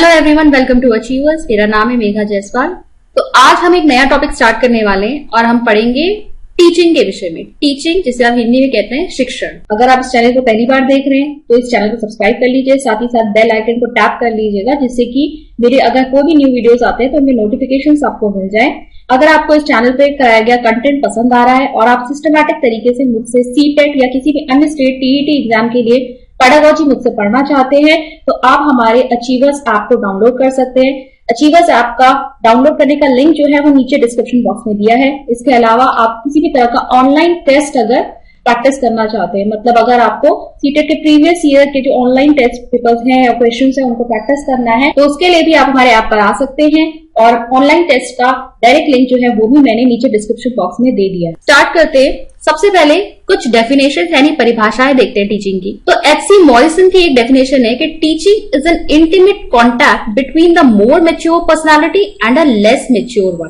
Hello everyone, welcome to achievers. मेरा नाम है मेघा जायसवाल। तो आज हम एक नया टॉपिक स्टार्ट करने वाले हैं और हम पढ़ेंगे टीचिंग के विषय में। टीचिंग जिसे आप हिंदी में कहते हैं शिक्षण। अगर आप इस चैनल को पहली बार देख रहे हैं तो इस चैनल को सब्सक्राइब कर लीजिए, साथ ही साथ बेल आइकन को टैप कर लीजिएगा, जिससे कि मेरे अगर कोई भी न्यू वीडियोस आते हैं तो उनके नोटिफिकेशंस आपको मिल जाए। अगर आपको इस चैनल पे कराया गया कंटेंट पसंद आ रहा है और आप सिस्टमैटिक तरीके से मुझसे सीटेट या किसी भी अन्य स्टेट टीईटी एग्जाम के लिए पेडागोजी मुझसे पढ़ना चाहते हैं तो आप हमारे अचीवर्स ऐप को डाउनलोड कर सकते हैं। अचीवर्स ऐप का डाउनलोड करने का लिंक जो है वो नीचे डिस्क्रिप्शन बॉक्स में दिया है। इसके अलावा आप किसी भी तरह का ऑनलाइन टेस्ट अगर प्रैक्टिस करना चाहते हैं, मतलब अगर आपको सीटेट के प्रीवियस ईयर के जो ऑनलाइन टेस्ट पेपर्स हैं या क्वेश्चंस हैं उनको प्रैक्टिस करना है तो उसके लिए भी आप हमारे ऐप पर आ सकते हैं। और ऑनलाइन टेस्ट का डायरेक्ट लिंक जो है वो भी मैंने नीचे डिस्क्रिप्शन बॉक्स में दे दिया है। स्टार्ट करते हैं। सबसे पहले कुछ डेफिनेशन यानी परिभाषाएं देखते हैं टीचिंग की। तो एच.सी. मॉरिसन की एक डेफिनेशन है कि teaching is an intimate contact between the more mature personality and a less mature one.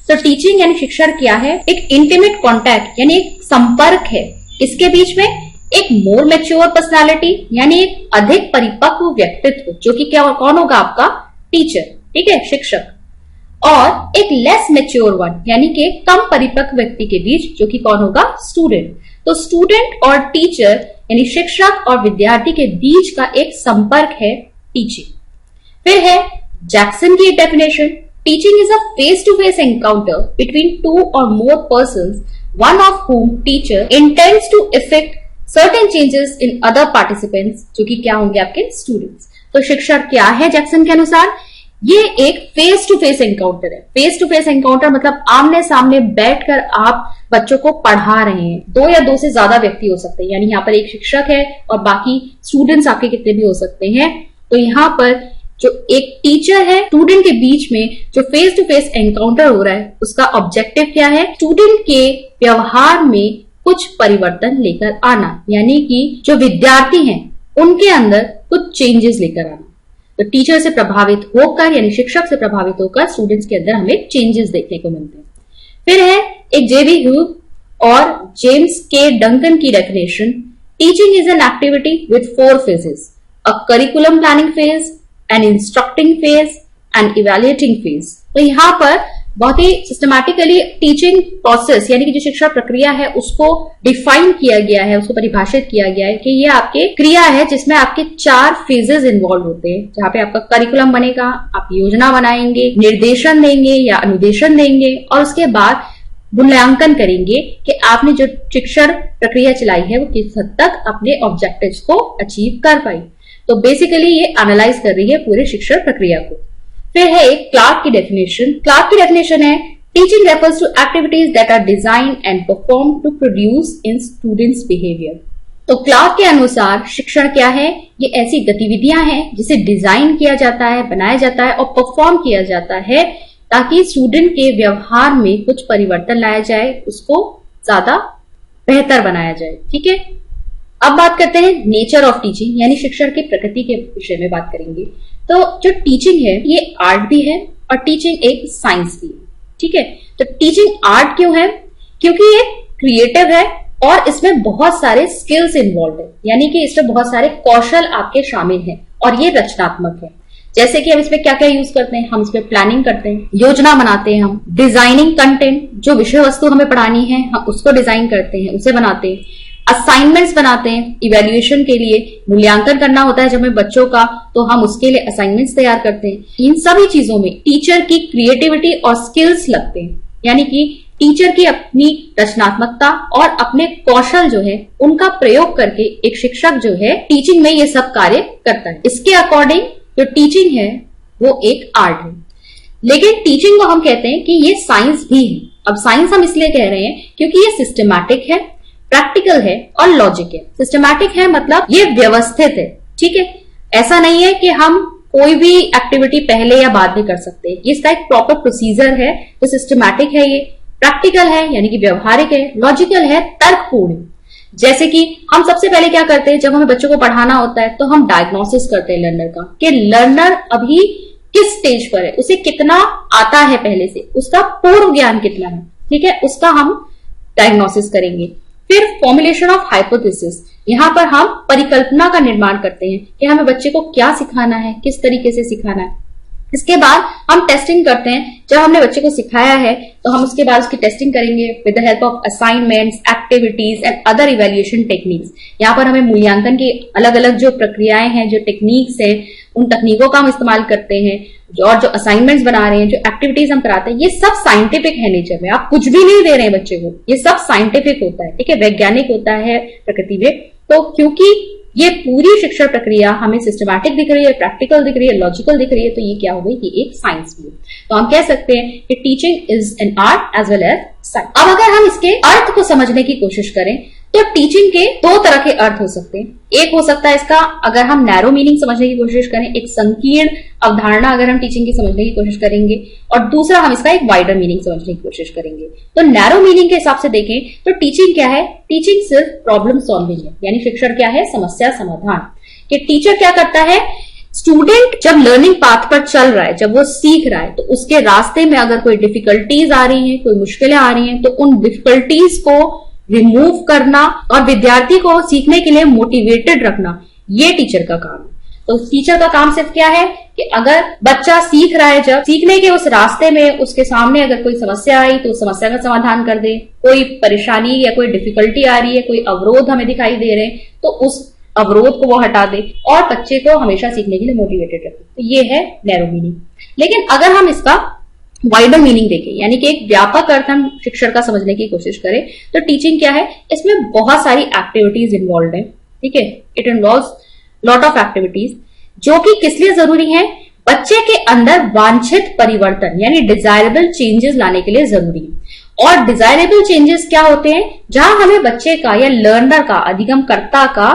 तो टीचिंग यानी शिक्षण क्या है? एक इंटीमेट कॉन्टैक्ट यानी एक संपर्क है। इसके बीच में एक मोर मैच्योर पर्सनालिटी यानी एक अधिक परिपक्व व्यक्तित्व, जो कि क्या कौन होगा? आपका टीचर, ठीक है, शिक्षक। और एक लेस मैच्योर वन यानी कि कम परिपक्व व्यक्ति के बीच, जो कि कौन होगा? स्टूडेंट। तो स्टूडेंट और टीचर यानी शिक्षक और विद्यार्थी के बीच का एक संपर्क है टीचिंग। फिर है जैक्सन की एक definition, teaching is a face to face encounter between two or more persons, one of whom teacher intends to effect certain changes in other participants, जो कि क्या होंगे? आपके स्टूडेंट्स। तो शिक्षण क्या है जैक्सन के अनुसार? ये एक फेस टू फेस एनकाउंटर है। फेस टू फेस एनकाउंटर मतलब आमने सामने बैठकर आप बच्चों को पढ़ा रहे हैं। दो या दो से ज्यादा व्यक्ति हो सकते हैं, यानी यहाँ पर एक शिक्षक है और बाकी स्टूडेंट्स आपके कितने भी हो सकते हैं। तो यहाँ पर जो एक टीचर है स्टूडेंट के बीच में जो फेस टू फेस एनकाउंटर हो रहा है उसका ऑब्जेक्टिव क्या है? स्टूडेंट के व्यवहार में कुछ परिवर्तन लेकर आना, यानी कि जो विद्यार्थी हैं उनके अंदर कुछ चेंजेस लेकर आना। तो टीचर से प्रभावित होकर यानी शिक्षक से प्रभावित होकर स्टूडेंट्स के अंदर हमें चेंजेस देखने को मिलते हैं। फिर है एक जेबी ह्यूग और जेम्स के डंकन की definition, teaching is an activity with 4 phases, a curriculum planning phase, an instructing phase and evaluating phase. तो यहाँ पर बहुत ही सिस्टमैटिकली टीचिंग प्रोसेस यानी कि जो शिक्षा प्रक्रिया है उसको डिफाइन किया गया है, उसको परिभाषित किया गया है कि ये आपके क्रिया है जिसमें आपके 4 फेजेस इन्वॉल्व होते हैं, जहाँ पे आपका करिकुलम बनेगा, आप योजना बनाएंगे, निर्देशन देंगे या अनुदेशन देंगे और उसके बाद मूल्यांकन करेंगे कि आपने जो शिक्षण प्रक्रिया चलाई है वो किस हद तक अपने ऑब्जेक्टिव्स को अचीव कर पाई। तो बेसिकली ये एनालाइज कर रही है पूरे शिक्षण प्रक्रिया को। फिर है एक क्लार्क की डेफिनेशन। क्लार्क की डेफिनेशन है, teaching refers to activities that are design and perform to produce in students behaviour. तो क्लार्क के अनुसार शिक्षण क्या है? ये ऐसी गतिविधियां हैं जिसे डिजाइन किया जाता है, बनाया जाता है और परफॉर्म किया जाता है ताकि स्टूडेंट के व्यवहार में कुछ परिवर्तन लाया जाए, उसको ज्यादा बेहतर बनाया जाए। ठीक है, अब बात करते हैं नेचर ऑफ टीचिंग यानी शिक्षण की प्रकृति के विषय में बात करेंगे। तो जो टीचिंग है ये आर्ट भी है और टीचिंग एक साइंस भी है। ठीक है, तो टीचिंग आर्ट क्यों है? क्योंकि ये क्रिएटिव है और इसमें बहुत सारे स्किल्स इन्वॉल्व है, यानी कि इसमें बहुत सारे कौशल आपके शामिल हैं और ये रचनात्मक है। जैसे कि हम इसमें क्या क्या यूज करते हैं? हम इसमें प्लानिंग करते हैं, योजना बनाते हैं, हम डिजाइनिंग कंटेंट, जो विषय वस्तु हमें पढ़ानी है हम उसको डिजाइन करते हैं, उसे बनाते हैं, असाइनमेंट्स बनाते हैं, इवैल्यूएशन के लिए मूल्यांकन करना होता है जब हमें बच्चों का, तो हम उसके लिए असाइनमेंट्स तैयार करते हैं। इन सभी चीजों में टीचर की क्रिएटिविटी और स्किल्स लगते हैं, यानी कि टीचर की अपनी रचनात्मकता और अपने कौशल जो है उनका प्रयोग करके एक शिक्षक जो है टीचिंग में ये सब कार्य करता है। इसके अकॉर्डिंग जो टीचिंग है वो एक आर्ट है, लेकिन टीचिंग को हम कहते हैं कि ये साइंस भी है। अब साइंस हम इसलिए कह रहे हैं क्योंकि ये सिस्टमैटिक है, प्रैक्टिकल है और लॉजिक है। सिस्टमैटिक है मतलब ये व्यवस्थित है। ठीक है, ऐसा नहीं है कि हम कोई भी एक्टिविटी पहले या बाद में कर सकते हैं, इसका एक प्रॉपर प्रोसीजर है। तो सिस्टमैटिक है, ये प्रैक्टिकल है यानी कि व्यवहारिक है, लॉजिकल है, तर्कपूर्ण है। जैसे कि हम सबसे पहले क्या करते हैं, जब हमें बच्चों को पढ़ाना होता है तो हम डायग्नोसिस करते हैं लर्नर का, कि लर्नर अभी किस स्टेज पर है, उसे कितना आता है पहले से, उसका पूर्व ज्ञान कितना है। ठीक है, उसका हम डायग्नोसिस करेंगे। फिर फॉर्मुलेशन ऑफ हाइपोथेसिस, यहाँ पर हम परिकल्पना का निर्माण करते हैं कि हमें बच्चे को क्या सिखाना है, किस तरीके से सिखाना है। इसके बाद हम टेस्टिंग करते हैं। जब हमने बच्चे को सिखाया है तो हम उसके बाद उसकी टेस्टिंग करेंगे with the help of assignments, activities and other evaluation techniques. यहाँ पर हमें मूल्यांकन की अलग अलग जो प्रक्रियाएं हैं, जो टेक्निक्स हैं, उन तकनीकों का हम इस्तेमाल करते हैं। और जो असाइनमेंट्स बना रहे हैं, जो एक्टिविटीज हम कराते हैं, ये सब साइंटिफिक है नेचर में। आप कुछ भी नहीं दे रहे हैं बच्चे को, ये सब साइंटिफिक होता है, ठीक है, वैज्ञानिक होता है प्रकृति में। तो क्योंकि ये पूरी शिक्षण प्रक्रिया हमें सिस्टमैटिक दिख रही है, प्रैक्टिकल दिख रही है, लॉजिकल दिख रही है, तो ये क्या हो गई, ये एक साइंस भी है। तो हम कह सकते हैं कि teaching is an art as well as science. अब अगर हम इसके अर्थ को समझने की कोशिश करें तो टीचिंग के दो तरह के अर्थ हो सकते हैं। एक हो सकता है इसका, अगर हम नैरो मीनिंग समझने की कोशिश करें, एक संकीर्ण अवधारणा अगर हम टीचिंग की समझने की कोशिश करेंगे, और दूसरा हम इसका एक वाइडर मीनिंग समझने की कोशिश करेंगे। तो नैरो मीनिंग के हिसाब से देखें तो टीचिंग क्या है, टीचिंग सिर्फ प्रॉब्लम सॉल्विंग है, यानी शिक्षण क्या है, समस्या समाधान। कि टीचर क्या करता है, स्टूडेंट जब लर्निंग पाथ पर चल रहा है, जब वो सीख रहा है, तो उसके रास्ते में अगर कोई डिफिकल्टीज आ रही हैं, कोई मुश्किलें आ रही हैं, तो उन डिफिकल्टीज को रिमूव करना और विद्यार्थी को सीखने के लिए मोटिवेटेड रखना, ये टीचर का काम है। तो टीचर का काम सिर्फ क्या है कि अगर बच्चा सीख रहा है, जब सीखने के उस रास्ते में उसके सामने अगर कोई समस्या आई तो उस समस्या का समाधान कर दे, कोई परेशानी या कोई डिफिकल्टी आ रही है, कोई अवरोध हमें दिखाई दे रहे हैं, तो उस अवरोध को वो हटा दे और बच्चे को हमेशा सीखने के लिए मोटिवेटेड रखे। तो ये है नैरो मीनिंग। लेकिन अगर हम इसका वाइडर मीनिंग देखें, यानी कि एक व्यापक अर्थ हम शिक्षण का समझने की कोशिश करें, तो टीचिंग क्या है, इसमें बहुत सारी एक्टिविटीज इन्वॉल्व है, ठीक है। It involves lot of activities, जो कि किस लिए जरूरी है, बच्चे के अंदर वांछित परिवर्तन यानी डिजायरेबल चेंजेस लाने के लिए जरूरी है। और डिजायरेबल चेंजेस क्या होते हैं, जहां हमें बच्चे का या लर्नर का, अधिगमकर्ता का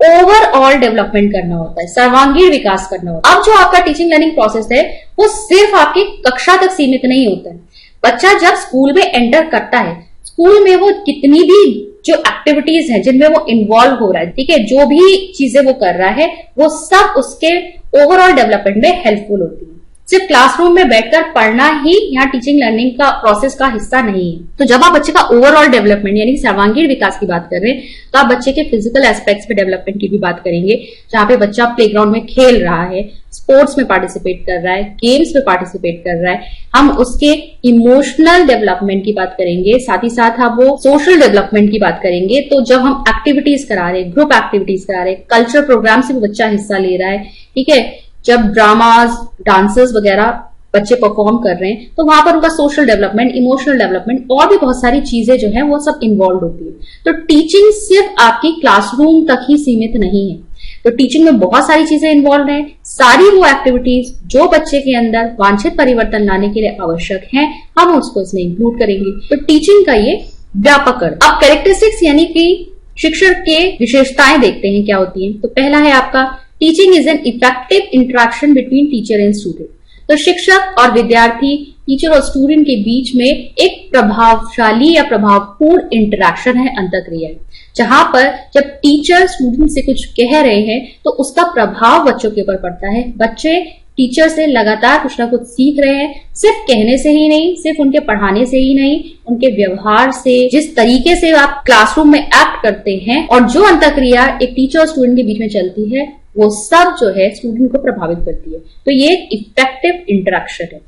ओवरऑल डेवलपमेंट करना होता है, सर्वांगीण विकास करना होता है। अब जो आपका टीचिंग लर्निंग प्रोसेस है वो सिर्फ आपकी कक्षा तक सीमित नहीं होता है। बच्चा जब स्कूल में एंटर करता है, स्कूल में वो कितनी भी जो एक्टिविटीज है जिनमें वो इन्वॉल्व हो रहा है, ठीक है, जो भी चीजें वो कर रहा है, वो सब उसके ओवरऑल डेवलपमेंट में हेल्पफुल होती है। सिर्फ क्लासरूम में बैठकर पढ़ना ही यहाँ टीचिंग लर्निंग का प्रोसेस का हिस्सा नहीं है। तो जब आप बच्चे का ओवरऑल डेवलपमेंट यानी सर्वांगीण विकास की बात कर रहे हैं, तो आप बच्चे के फिजिकल एस्पेक्ट्स पे डेवलपमेंट की भी बात करेंगे, जहाँ पे बच्चा प्लेग्राउंड में खेल रहा है, स्पोर्ट्स में पार्टिसिपेट कर रहा है, गेम्स में पार्टिसिपेट कर रहा है। हम उसके इमोशनल डेवलपमेंट की बात करेंगे, साथ ही साथ हम वो सोशल डेवलपमेंट की बात करेंगे। तो जब हम एक्टिविटीज करा रहे हैं, ग्रुप एक्टिविटीज करा रहे हैं, कल्चरल प्रोग्राम से भी बच्चा हिस्सा ले रहा है, ठीक है, जब ड्रामाज, डांसेस वगैरह बच्चे परफॉर्म कर रहे हैं, तो वहां पर उनका सोशल डेवलपमेंट, इमोशनल डेवलपमेंट और भी बहुत सारी चीजें जो है वो सब इन्वॉल्व होती है। तो टीचिंग सिर्फ आपकी क्लासरूम तक ही सीमित नहीं है। तो टीचिंग में बहुत सारी चीजें इन्वॉल्व हैं, सारी वो एक्टिविटीज जो बच्चे के अंदर वांछित परिवर्तन लाने के लिए आवश्यक हैं, हम उसको इसमें इंक्लूड करेंगे। तो टीचिंग का ये व्यापक अर्थ। अब कैरेक्टरिस्टिक्स यानी कि शिक्षण के विशेषताएं देखते हैं क्या होती हैं। तो पहला है आपका teaching is an effective interaction between teacher and student. तो शिक्षक और विद्यार्थी, टीचर और स्टूडेंट के बीच में एक प्रभावशाली या प्रभावपूर्ण इंटरेक्शन है, अंतःक्रिया है, जहां पर जब टीचर स्टूडेंट से कुछ कह रहे हैं तो उसका प्रभाव बच्चों के ऊपर पड़ता है। बच्चे टीचर से लगातार कुछ ना कुछ सीख रहे हैं, सिर्फ कहने से ही नहीं, सिर्फ उनके पढ़ाने से ही नहीं, उनके व्यवहार से, जिस तरीके से आप क्लासरूम में एक्ट करते हैं और जो अंतःक्रिया एक टीचर और स्टूडेंट के बीच में चलती है, वो सब जो है स्टूडेंट को प्रभावित करती है। तो ये एक इफेक्टिव इंटरेक्शन है।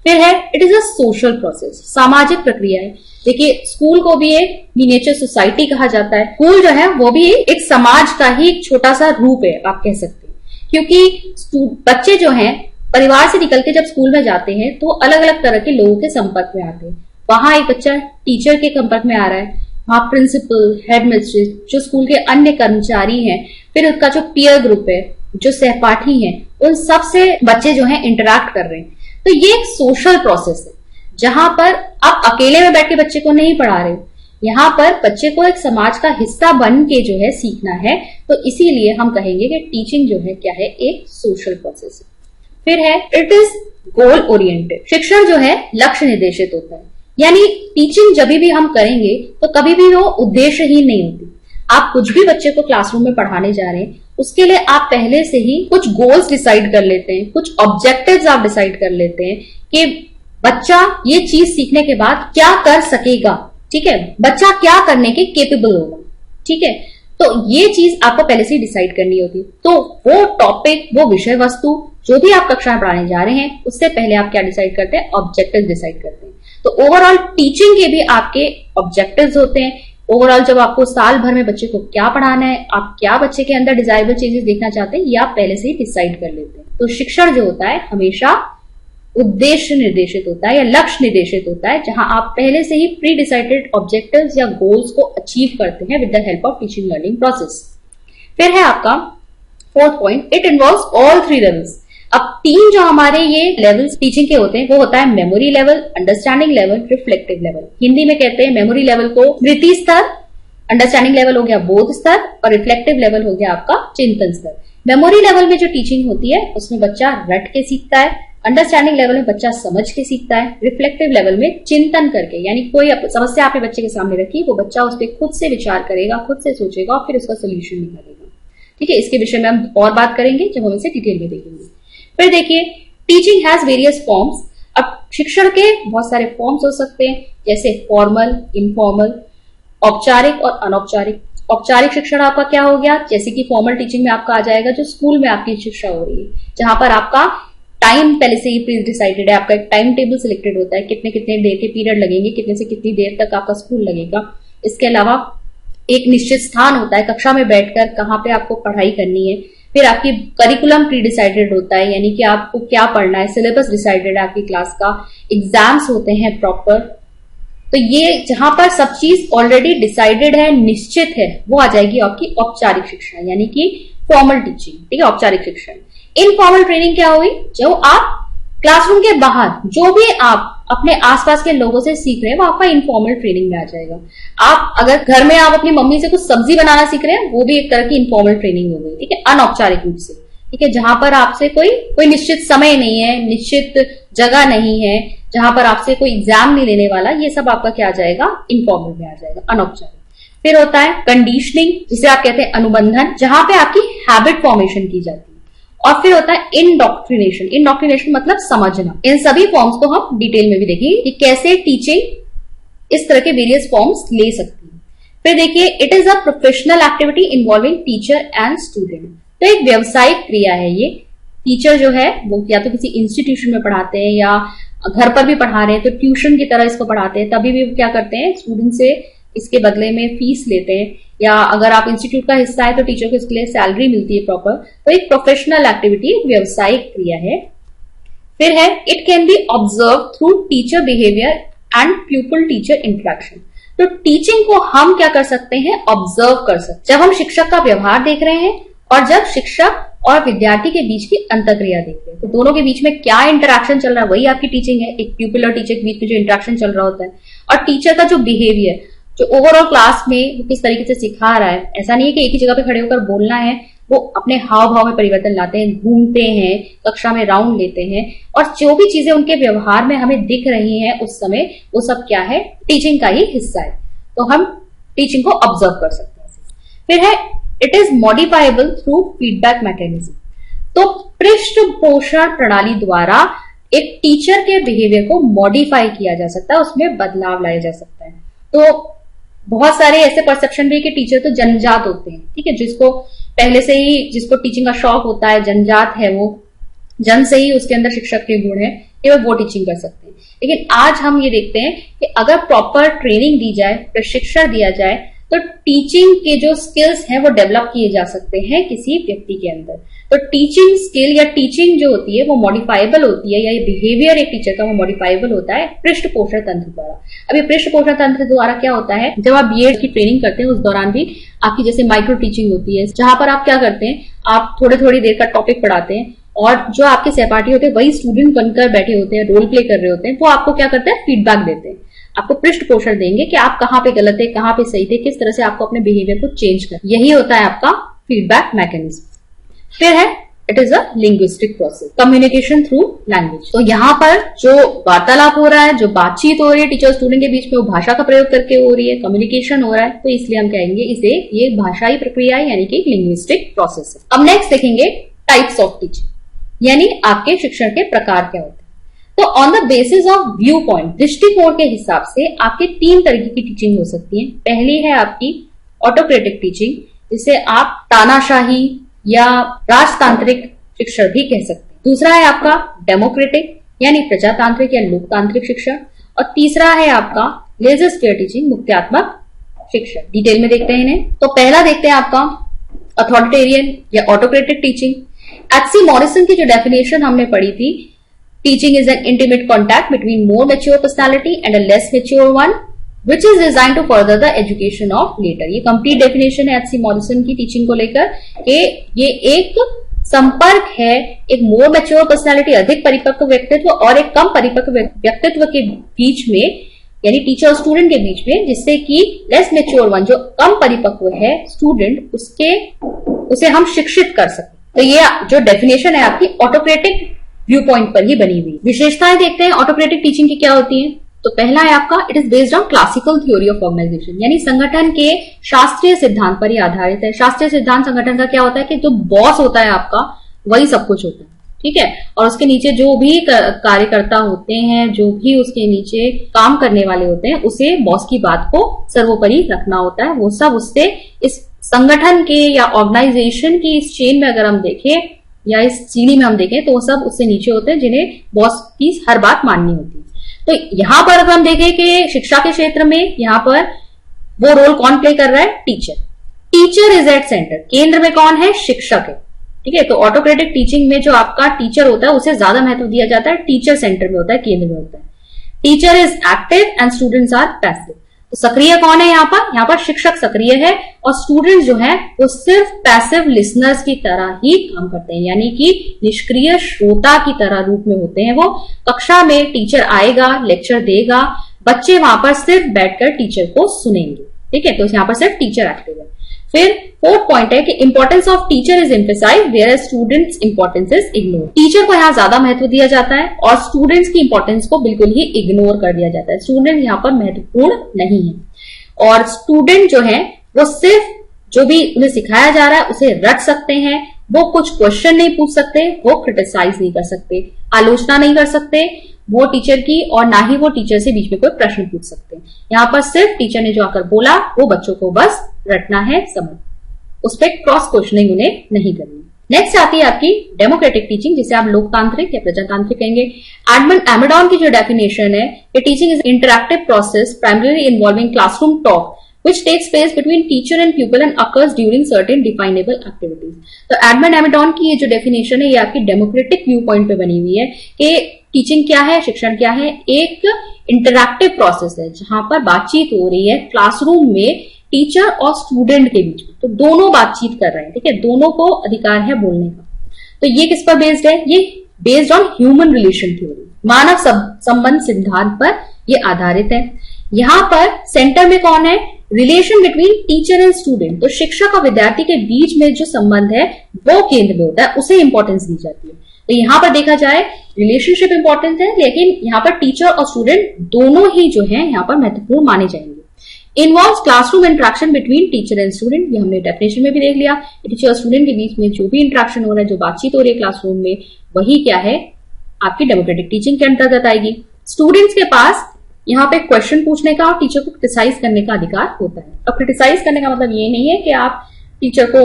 फिर है it is a social process, सामाजिक प्रक्रिया है। देखिए स्कूल को भी एक मिनिएचर सोसाइटी कहा जाता है। स्कूल जो है वो भी एक समाज का ही एक छोटा सा रूप है, आप कह सकते हैं, क्योंकि बच्चे जो हैं परिवार से निकल के जब स्कूल में जाते हैं तो अलग अलग तरह के लोगों के संपर्क में आते हैं। वहां एक बच्चा टीचर के संपर्क में आ रहा है, वहां प्रिंसिपल, हेडमिस्ट्रेस, जो स्कूल के अन्य कर्मचारी हैं, फिर उसका जो पीयर ग्रुप है, जो सहपाठी हैं, उन सब से बच्चे जो हैं इंटरैक्ट कर रहे हैं। तो ये एक सोशल प्रोसेस है, जहां पर आप अकेले में बैठ के बच्चे को नहीं पढ़ा रहे हो, यहाँ पर बच्चे को एक समाज का हिस्सा बन के जो है सीखना है। तो इसीलिए हम कहेंगे कि टीचिंग जो है क्या है, एक सोशल प्रोसेस है। फिर है इट इज गोल ओरिएंटेड। शिक्षण जो है लक्ष्य निर्देशित होता है, यानी टीचिंग जब भी हम करेंगे तो कभी भी वो उद्देश्यहीन नहीं होती। आप कुछ भी बच्चे को क्लासरूम में पढ़ाने जा रहे हैं, उसके लिए आप पहले से ही कुछ गोल्स डिसाइड कर लेते हैं, कुछ ऑब्जेक्टिव्स आप डिसाइड कर लेते हैं कि बच्चा ये चीज सीखने के बाद क्या कर सकेगा, ठीक है, बच्चा क्या करने के केपेबल होगा, ठीक है। तो ये चीज आपको पहले से ही डिसाइड करनी होती है। तो वो टॉपिक, वो विषय वस्तु जो भी आप कक्षा में पढ़ाने जा रहे हैं, उससे पहले आप क्या डिसाइड करते हैं, ऑब्जेक्टिव डिसाइड करते हैं। तो ओवरऑल टीचिंग के भी आपके ऑब्जेक्टिव्स होते हैं। ओवरऑल जब आपको साल भर में बच्चे को क्या पढ़ाना है, आप क्या बच्चे के अंदर डिजायरेबल चेंजेस देखना चाहते हैं, ये आप पहले से ही डिसाइड कर लेते हैं। तो शिक्षण जो होता है हमेशा उद्देश्य निर्देशित होता है या लक्ष्य निर्देशित होता है, जहां आप पहले से ही प्री डिसाइडेड ऑब्जेक्टिव्स या गोल्स को अचीव करते हैं with the help of teaching learning process. फिर है आपका fourth point, it involves all 3 levels. अब 3 जो हमारे ये लेवल्स टीचिंग के होते हैं वो होता है memory level, understanding level, reflective level. Hindi में कहते हैं मेमोरी लेवल को स्मृति स्तर, अंडरस्टैंडिंग लेवल हो गया बोध स्तर और रिफ्लेक्टिव लेवल हो गया आपका चिंतन स्तर। मेमोरी लेवल में जो टीचिंग होती है उसमें बच्चा रट के सीखता है, अंडरस्टैंडिंग लेवल में बच्चा समझ के सीखता है, रिफ्लेक्टिव लेवल में चिंतन करके, यानी कोई समस्या आपने बच्चे के सामने रखी, वो बच्चा उस पर खुद से विचार करेगा, खुद से सोचेगा और फिर उसका सोल्यूशन निकालेगा। ठीक है, इसके विषय में हम और बात करेंगे जब हम इसे डिटेल में देखेंगे। फिर देखिए, टीचिंग हैज वेरियस फॉर्म्स। अब शिक्षण के बहुत सारे फॉर्म्स हो सकते हैं, जैसे फॉर्मल, इनफॉर्मल, औपचारिक और अनौपचारिक। औपचारिक शिक्षण आपका क्या हो गया, जैसे कि फॉर्मल टीचिंग में आपका आ जाएगा जो स्कूल में आपकी शिक्षा हो रही है, जहां पर आपका टाइम पहले से ही प्री डिसाइडेड है, आपका एक टाइम टेबल सिलेक्टेड होता है, कितने कितने देर के पीरियड लगेंगे, कितने से कितनी देर तक आपका स्कूल लगेगा। इसके अलावा एक निश्चित स्थान होता है, कक्षा में बैठकर कहाँ पे आपको पढ़ाई करनी है। फिर आपकी करिकुलम प्री डिसाइडेड होता है, यानी कि आपको क्या पढ़ना है, सिलेबस डिसाइडेड है आपकी क्लास का, एग्जाम्स होते हैं प्रॉपर। तो ये जहां पर सब चीज ऑलरेडी डिसाइडेड है, निश्चित है, वो आ जाएगी आपकी औपचारिक शिक्षा, यानी कि फॉर्मल टीचिंग। ठीक है, औपचारिक शिक्षण। इनफॉर्मल ट्रेनिंग क्या हुई, जो आप क्लासरूम के बाहर जो भी आप अपने आसपास के लोगों से सीख रहे हैं वो आपका इनफॉर्मल ट्रेनिंग में आ जाएगा। आप अगर घर में आप अपनी मम्मी से कुछ सब्जी बनाना सीख रहे हैं, वो भी एक तरह की इनफॉर्मल ट्रेनिंग हो गई। ठीक है, अनौपचारिक रूप से। ठीक है, जहां पर आपसे कोई निश्चित समय नहीं है, निश्चित जगह नहीं है, जहां पर आपसे कोई एग्जाम नहीं लेने वाला, ये सब आपका क्या आ जाएगा, इनफॉर्मल में आ जाएगा, अनौपचारिक। फिर होता है कंडीशनिंग, जिसे आप कहते हैं अनुबंधन, जहां पे आपकी हैबिट फॉर्मेशन की जाती है। और फिर होता है इंडॉक्ट्रिनेशन। इंडॉक्ट्रिनेशन मतलब समझना। इन सभी फॉर्म्स को हम डिटेल में भी देखेंगे कि कैसे टीचिंग इस तरह के वेरियस फॉर्म्स ले सकती है। फिर देखिए, it is a professional activity involving teacher and student. तो एक व्यावसायिक क्रिया है ये। टीचर जो है वो या तो किसी इंस्टीट्यूशन में पढ़ाते हैं या घर पर भी पढ़ा रहे हैं, तो ट्यूशन की तरह इसको पढ़ाते हैं, तभी भी क्या करते हैं, स्टूडेंट से इसके बदले में फीस लेते हैं, या अगर आप इंस्टीट्यूट का हिस्सा है तो टीचर को इसके लिए सैलरी मिलती है प्रॉपर। तो एक प्रोफेशनल एक्टिविटी, व्यावसायिक क्रिया है। फिर है, it can be observe through teacher behaviour and pupil teacher interaction. तो टीचिंग को हम क्या कर सकते हैं, ऑब्जर्व कर सकते हैं, जब हम शिक्षक का व्यवहार देख रहे हैं और जब शिक्षक और विद्यार्थी के बीच की अंतःक्रिया देख रहे हैं। तो दोनों के बीच में क्या इंटरेक्शन चल रहा है, वही आपकी टीचिंग है। एक प्यूपल और टीचर के बीच में जो इंटरेक्शन चल रहा होता है, और टीचर का जो बिहेवियर, जो ओवरऑल क्लास में वो किस तरीके से सिखा रहा है। ऐसा नहीं है कि एक ही जगह पे खड़े होकर बोलना है, वो अपने हाव भाव में परिवर्तन लाते हैं, घूमते हैं, कक्षा में राउंड लेते हैं, और जो भी चीजें उनके व्यवहार में हमें दिख रही हैं उस समय, वो सब क्या है, टीचिंग का ही हिस्सा है। तो हम टीचिंग को ऑब्जर्व कर सकते हैं। फिर है, it is modifiable through feedback mechanism. तो पृष्ठ पोषण प्रणाली द्वारा एक टीचर के बिहेवियर को मॉडिफाई किया जा सकता है, उसमें बदलाव लाया जा सकता है। तो बहुत सारे ऐसे परसेप्शन भी है कि टीचर तो जन्मजात होते हैं। ठीक है, जिसको पहले से ही, जिसको टीचिंग का शौक होता है, जन्मजात है, वो जन्म से ही उसके अंदर शिक्षक के गुण है, केवल वो टीचिंग कर सकते हैं। लेकिन आज हम ये देखते हैं कि अगर प्रॉपर ट्रेनिंग दी जाए, प्रशिक्षण दिया जाए, तो टीचिंग के जो स्किल्स हैं वो डेवलप किए जा सकते हैं किसी व्यक्ति के अंदर। तो टीचिंग स्किल या टीचिंग जो होती है वो मॉडिफाइबल होती है, या ये बिहेवियर एक टीचर का वो मॉडिफाइबल होता है पृष्ठ पोषण तंत्र द्वारा। अभी पृष्ठ पोषण तंत्र द्वारा क्या होता है, जब आप बीएड की ट्रेनिंग करते हैं उस दौरान भी आपकी जैसे माइक्रो टीचिंग होती है, जहां पर आप क्या करते हैं, आप थोड़ी थोड़ी देर का टॉपिक पढ़ाते हैं, और जो आपके सहपाठी होते हैं वही स्टूडेंट बनकर बैठे होते हैं, रोल प्ले कर रहे होते हैं, वो आपको क्या करते हैं, फीडबैक देते हैं, आपको पृष्ठ पोषण देंगे कि आप कहाँ पे गलत है, कहाँ पे सही थे, किस तरह से आपको अपने बिहेवियर को चेंज कर। यही होता है आपका फीडबैक मैकेनिज्म। फिर है, it is a linguistic process, communication through language. तो यहाँ पर जो वार्तालाप हो रहा है, जो बातचीत हो रही है टीचर स्टूडेंट के बीच में, वो भाषा का प्रयोग करके हो रही है, कम्युनिकेशन हो रहा है, तो इसलिए हम कहेंगे इसे ये भाषाई प्रक्रिया है, यानी कि लिंग्विस्टिक प्रोसेस है। अब नेक्स्ट देखेंगे टाइप्स ऑफ टीचिंग, यानी आपके शिक्षण के प्रकार क्या होते हैं। तो on the basis of view point, दृष्टिकोण के हिसाब से आपके 3 तरीके की टीचिंग हो सकती है। पहली है आपकी ऑटोक्रेटिक टीचिंग, जिसे आप तानाशाही या राजतांत्रिक शिक्षण भी कह सकते हैं। दूसरा है आपका डेमोक्रेटिक यानी प्रजातांत्रिक या लोकतांत्रिक शिक्षण, और तीसरा है आपका लेजर स्फीयर टीचिंग, मुक्त्यात्मक शिक्षण। डिटेल में देखते हैं इन्हें। तो पहला देखते हैं आपका अथॉरिटेरियन या ऑटोक्रेटिक टीचिंग। एच.सी. मॉरिसन की जो डेफिनेशन हमने पढ़ी थी, teaching is an intimate contact between more mature personality and a less mature one which is design to further the education of later. ये कंप्लीट डेफिनेशन है एच.सी. मॉरिसन की teaching को लेकर कि ये एक संपर्क है एक मोर मैच्योर पर्सनैलिटी, अधिक परिपक्व व्यक्तित्व और एक कम परिपक्व व्यक्तित्व के बीच में, यानी टीचर और स्टूडेंट के बीच में, जिससे कि लेस मैच्योर वन, जो कम परिपक्व है स्टूडेंट, उसे हम शिक्षित कर सकें। तो ये जो डेफिनेशन है आपकी ऑटोक्रेटिक व्यू पॉइंट पर ही बनी हुई। विशेषताएं देखते हैं ऑटोक्रेटिक टीचिंग की क्या होती है। तो पहला है आपका it is based on classical theory of organisation, यानी संगठन के शास्त्रीय सिद्धांत पर ही आधारित है। शास्त्रीय सिद्धांत संगठन का क्या होता है कि जो बॉस होता है आपका, वही सब कुछ होता है, ठीक है, और उसके नीचे जो भी कार्यकर्ता होते हैं, जो भी उसके नीचे काम करने वाले होते हैं, उसे बॉस की बात को सर्वोपरि रखना होता है। वो सब उससे, इस संगठन के या ऑर्गेनाइजेशन की इस चेन में अगर हम देखें या इस सीढ़ी में हम देखें, तो वो सब उससे नीचे होते हैं जिन्हें बॉस की हर बात माननी होती है। तो यहां पर अगर हम देखें कि शिक्षा के क्षेत्र में यहां पर वो रोल कौन प्ले कर रहा है, teacher. Teacher is at centre, केंद्र में कौन है, शिक्षक है, ठीक है। तो ऑटोक्रेटिक टीचिंग में जो आपका टीचर होता है उसे ज्यादा महत्व दिया जाता है, टीचर सेंटर में होता है, केंद्र में होता है। Teacher is active and students are passive. तो सक्रिय कौन है यहाँ पर शिक्षक सक्रिय है, और स्टूडेंट्स जो है वो सिर्फ पैसिव लिसनर्स की तरह ही काम करते हैं, यानी कि निष्क्रिय श्रोता की तरह रूप में होते हैं। वो कक्षा में टीचर आएगा, लेक्चर देगा, बच्चे वहां पर सिर्फ बैठकर टीचर को सुनेंगे, ठीक है। तो यहाँ पर सिर्फ टीचर एक्टिव है। फिर फोर्थ पॉइंट है कि importance of teacher is emphasized where students importance is ignore. Teacher को यहाँ ज्यादा महत्व दिया जाता है और स्टूडेंट्स की इंपॉर्टेंस को बिल्कुल ही इग्नोर कर दिया जाता है। स्टूडेंट यहाँ पर महत्वपूर्ण नहीं है, और स्टूडेंट जो है वो सिर्फ जो भी उन्हें सिखाया जा रहा है उसे रट सकते हैं। वो कुछ क्वेश्चन नहीं पूछ सकते, वो क्रिटिसाइज नहीं कर सकते, आलोचना नहीं कर सकते वो टीचर की, और ना ही वो टीचर से बीच में कोई प्रश्न पूछ सकते हैं। यहाँ पर सिर्फ टीचर ने जो आकर बोला वो बच्चों को बस रटना है, समझ, उस पर क्रॉस क्वेश्चनिंग उन्हें नहीं करनी। नेक्स्ट आती है आपकी डेमोक्रेटिक टीचिंग, जिसे आप लोकतांत्रिक या प्रजातांत्रिक कहेंगे। एडमंड एमेडॉन की जो डेफिनेशन है कि teaching is interactive process primarily involving classroom talk which takes place between teacher and pupil and occurs during certain definable activities। तो एडमंड एमेडॉन की ये जो डेफिनेशन है ये आपकी डेमोक्रेटिक व्यू पॉइंट पे बनी हुई है कि टीचिंग क्या है, शिक्षण क्या है, एक इंटरैक्टिव प्रोसेस है जहां पर बातचीत हो रही है क्लासरूम में टीचर और स्टूडेंट के बीच में। तो दोनों बातचीत कर रहे हैं, ठीक है, दोनों को अधिकार है बोलने का। तो ये किस पर बेस्ड है, ये based on human relation theory, मानव संबंध सिद्धांत पर ये आधारित है। यहां पर सेंटर में कौन है, relation between teacher and student. तो शिक्षक और विद्यार्थी के बीच में जो संबंध है वो केंद्र में होता है, उसे इंपॉर्टेंस दी जाती है। तो यहां पर देखा जाए रिलेशनशिप इंपॉर्टेंट है, लेकिन यहाँ पर टीचर और स्टूडेंट दोनों ही जो है यहाँ पर महत्वपूर्ण माने जाएंगे। Involves classroom interaction between teacher and student, ये हमने डेफिनेशन में भी देख लिया। टीचर और स्टूडेंट के बीच में जो भी इंटरेक्शन हो रहा है, जो बातचीत हो रही है क्लासरूम में, वही क्या है, आपकी डेमोक्रेटिक टीचिंग के अंतर्गत आएगी। स्टूडेंट्स के पास यहाँ पे क्वेश्चन पूछने का और टीचर को क्रिटिसाइज करने का अधिकार होता है। अब क्रिटिसाइज करने का मतलब ये नहीं है कि आप टीचर को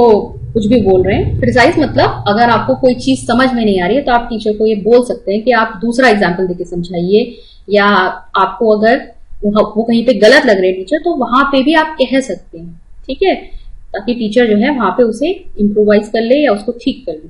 कुछ भी बोल रहे हैं। क्रिटिसाइज मतलब अगर आपको कोई चीज समझ में नहीं आ रही है तो आप टीचर को ये बोल सकते हैं कि आप दूसरा एग्जाम्पल देके समझाइए, या आपको अगर वो कहीं पे गलत लग रहे टीचर, तो वहां पे भी आप कह सकते हैं, ठीक है, ताकि टीचर जो है वहां पे उसे इम्प्रोवाइज कर ले या उसको ठीक कर ले।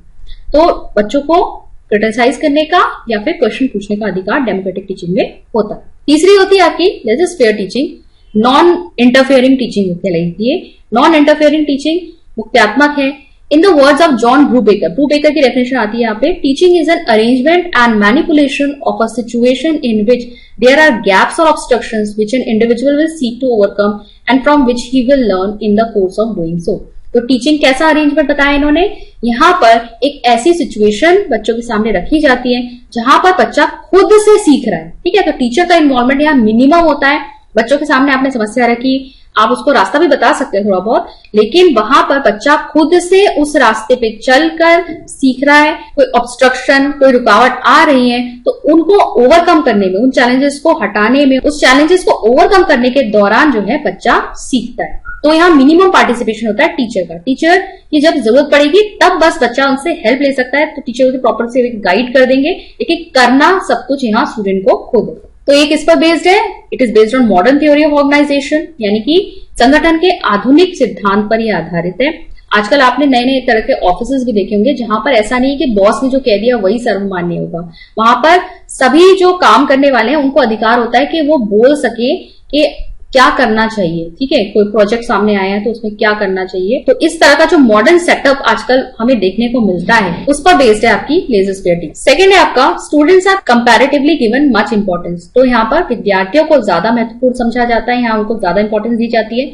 तो बच्चों को क्रिटिसाइज करने का या फिर क्वेश्चन पूछने का अधिकार डेमोक्रेटिक टीचिंग में होता है। तीसरी होती है आपकी leisure sphere teaching, non interfering teaching कहलाती है। नॉन इंटरफेयरिंग टीचिंग मुक्त्यात्मक है। In the words of John Brubacher, Brubacher की डेफिनेशन आती है यहाँ पे, teaching is an arrangement and manipulation of a situation in which there are gaps or obstructions which an individual will seek to overcome and from which he will learn in the course of doing so. तो teaching कैसा arrangement बताया इन्होंने, यहाँ पर एक ऐसी situation बच्चों के सामने रखी जाती है जहां पर बच्चा खुद से सीख रहा है, ठीक है। तो टीचर का इन्वॉल्वमेंट यहाँ मिनिमम होता है। बच्चों के सामने आपने समस्या रखी, आप उसको रास्ता भी बता सकते हैं थोड़ा बहुत, लेकिन वहां पर बच्चा खुद से उस रास्ते पे चलकर सीख रहा है। कोई ऑब्स्ट्रक्शन, कोई रुकावट आ रही है तो उनको ओवरकम करने में, उन चैलेंजेस को हटाने में, उस चैलेंजेस को ओवरकम करने के दौरान जो है बच्चा सीखता है। तो यहाँ मिनिमम पार्टिसिपेशन होता है टीचर का। टीचर की जब जरूरत पड़ेगी तब बस बच्चा उनसे हेल्प ले सकता है, तो टीचर उसे प्रॉपर से गाइड कर देंगे। एक एक करना सब कुछ यहाँ स्टूडेंट को खुद। तो ये किस पर बेस्ड है? It is based on modern theory of organisation, यानी कि संगठन के आधुनिक सिद्धांत पर यह आधारित है। आजकल आपने नए नए तरह के ऑफिसेज भी देखे होंगे जहां पर ऐसा नहीं है कि बॉस ने जो कह दिया वही सर्वमान्य होगा। वहां पर सभी जो काम करने वाले हैं उनको अधिकार होता है कि वो बोल सके कि क्या करना चाहिए। ठीक है, कोई प्रोजेक्ट सामने आया है तो उसमें क्या करना चाहिए। तो इस तरह का जो मॉडर्न सेटअप आजकल हमें देखने को मिलता है उस पर बेस्ड है आपकी लेजर स्क्वायर टीचिंग। सेकंड है आपका students are comparatively given much importance. तो यहाँ पर विद्यार्थियों को ज्यादा महत्वपूर्ण समझा जाता है, यहाँ उनको ज्यादा इंपॉर्टेंस दी जाती है।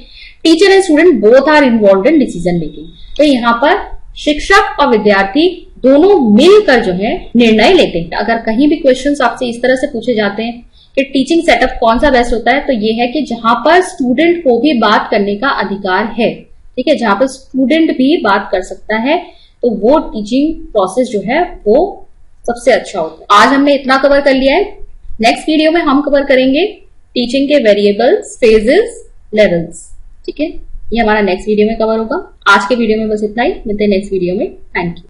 Teacher and student both are involve in decision making. तो यहाँ पर शिक्षक और विद्यार्थी दोनों मिलकर जो है निर्णय लेते हैं। अगर कहीं भी क्वेश्चंस आपसे इस तरह से पूछे जाते हैं कि टीचिंग सेटअप कौन सा बेस्ट होता है, तो ये है कि जहां पर स्टूडेंट को भी बात करने का अधिकार है। ठीक है, जहां पर स्टूडेंट भी बात कर सकता है तो वो टीचिंग प्रोसेस जो है वो सबसे अच्छा होता है। आज हमने इतना कवर कर लिया है। नेक्स्ट वीडियो में हम कवर करेंगे टीचिंग के वेरिएबल्स, फेजेस, लेवल्स। ठीक है, ये हमारा नेक्स्ट वीडियो में कवर होगा। आज के वीडियो में बस इतना ही, मिलते हैं नेक्स्ट वीडियो में। Thank you.